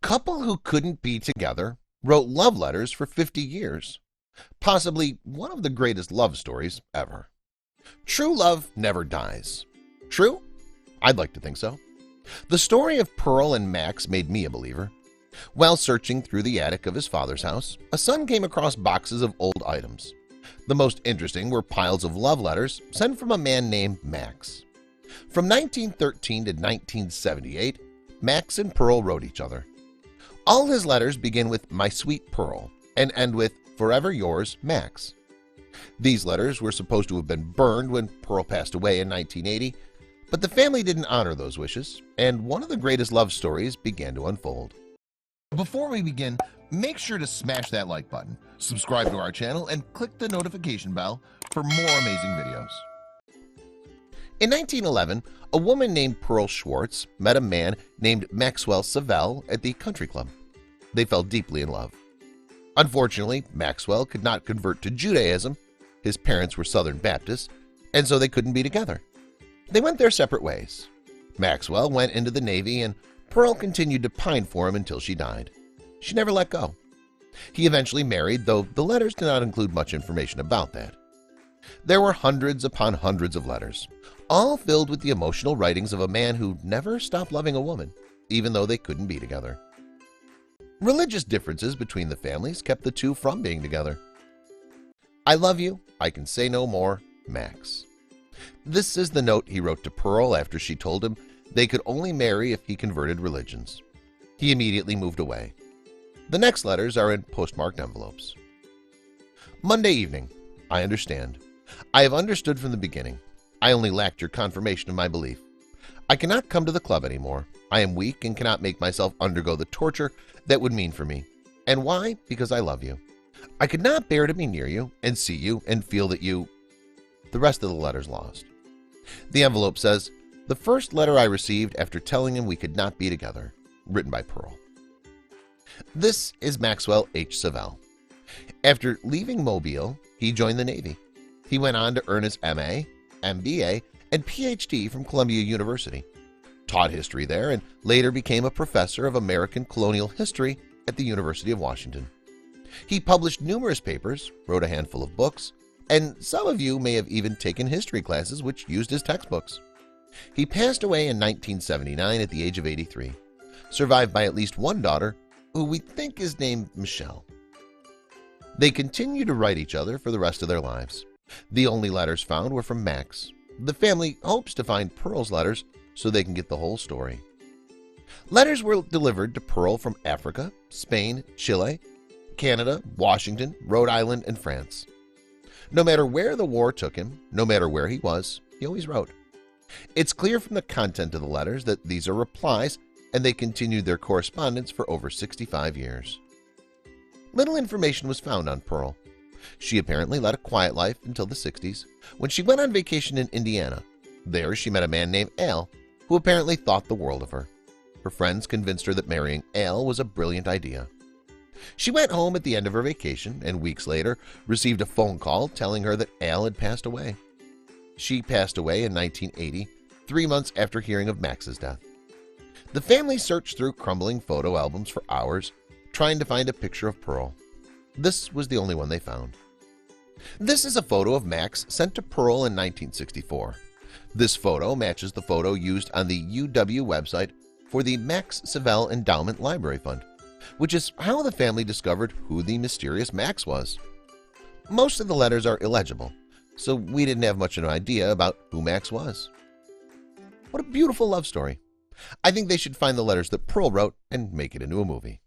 couple who couldn't be together wrote love letters for 50 years. Possibly one of the greatest love stories ever. True love never dies. True? I'd like to think so. The story of Pearl and Max made me a believer. While searching through the attic of his father's house, a son came across boxes of old items. The most interesting were piles of love letters sent from a man named Max. From 1913 to 1978, Max and Pearl wrote each other. All his letters begin with "My sweet Pearl" and end with "Forever yours, Max." These letters were supposed to have been burned when Pearl passed away in 1980, but the family didn't honor those wishes, and one of the greatest love stories began to unfold. Before we begin, make sure to smash that like button, subscribe to our channel, and click the notification bell for more amazing videos. In 1911, a woman named Pearl Schwartz met a man named Maxwell Savell at the country club. They fell deeply in love. Unfortunately, Maxwell could not convert to Judaism. His parents were Southern Baptists, and so they couldn't be together. They went their separate ways. Maxwell went into the Navy, and Pearl continued to pine for him until she died. She never let go. He eventually married, though the letters did not include much information about that. There were hundreds upon hundreds of letters, all filled with the emotional writings of a man who never stopped loving a woman, even though they couldn't be together. Religious differences between the families kept the two from being together. "I love you, I can say no more, Max." This is the note he wrote to Pearl after she told him they could only marry if he converted religions. He immediately moved away. The next letters are in postmarked envelopes. Monday evening. I understand. I have understood from the beginning. I only lacked your confirmation of my belief. I cannot come to the club anymore. I am weak and cannot make myself undergo the torture that would mean for me. And why? Because I love you. I could not bear to be near you and see you and feel that you… The rest of the letter's lost. The envelope says, "The first letter I received after telling him we could not be together," written by Pearl. This is Maxwell H. Savell. After leaving Mobile, he joined the Navy. He went on to earn his MA, MBA, and PhD from Columbia University, taught history there, and later became a professor of American colonial history at the University of Washington. He published numerous papers, wrote a handful of books, and some of you may have even taken history classes which used his textbooks. He passed away in 1979 at the age of 83, survived by at least one daughter, who we think is named Michelle. They continue to write each other for the rest of their lives. The only letters found were from Max. The family hopes to find Pearl's letters so they can get the whole story. Letters were delivered to Pearl from Africa, Spain, Chile, Canada, Washington, Rhode Island, and France. No matter where the war took him, no matter where he was, he always wrote. It's clear from the content of the letters that these are replies, and they continued their correspondence for over 65 years. Little information was found on Pearl. She apparently led a quiet life until the 60s, when she went on vacation in Indiana. There she met a man named Al, who apparently thought the world of her. Her friends convinced her that marrying Al was a brilliant idea. She went home at the end of her vacation and weeks later received a phone call telling her that Al had passed away. She passed away in 1980, 3 months after hearing of Max's death. The family searched through crumbling photo albums for hours, trying to find a picture of Pearl. This was the only one they found. This is a photo of Max sent to Pearl in 1964. This photo matches the photo used on the UW website for the Max Savell Endowment Library Fund, which is how the family discovered who the mysterious Max was. Most of the letters are illegible, so we didn't have much of an idea about who Max was. What a beautiful love story. I think they should find the letters that Pearl wrote and make it into a movie.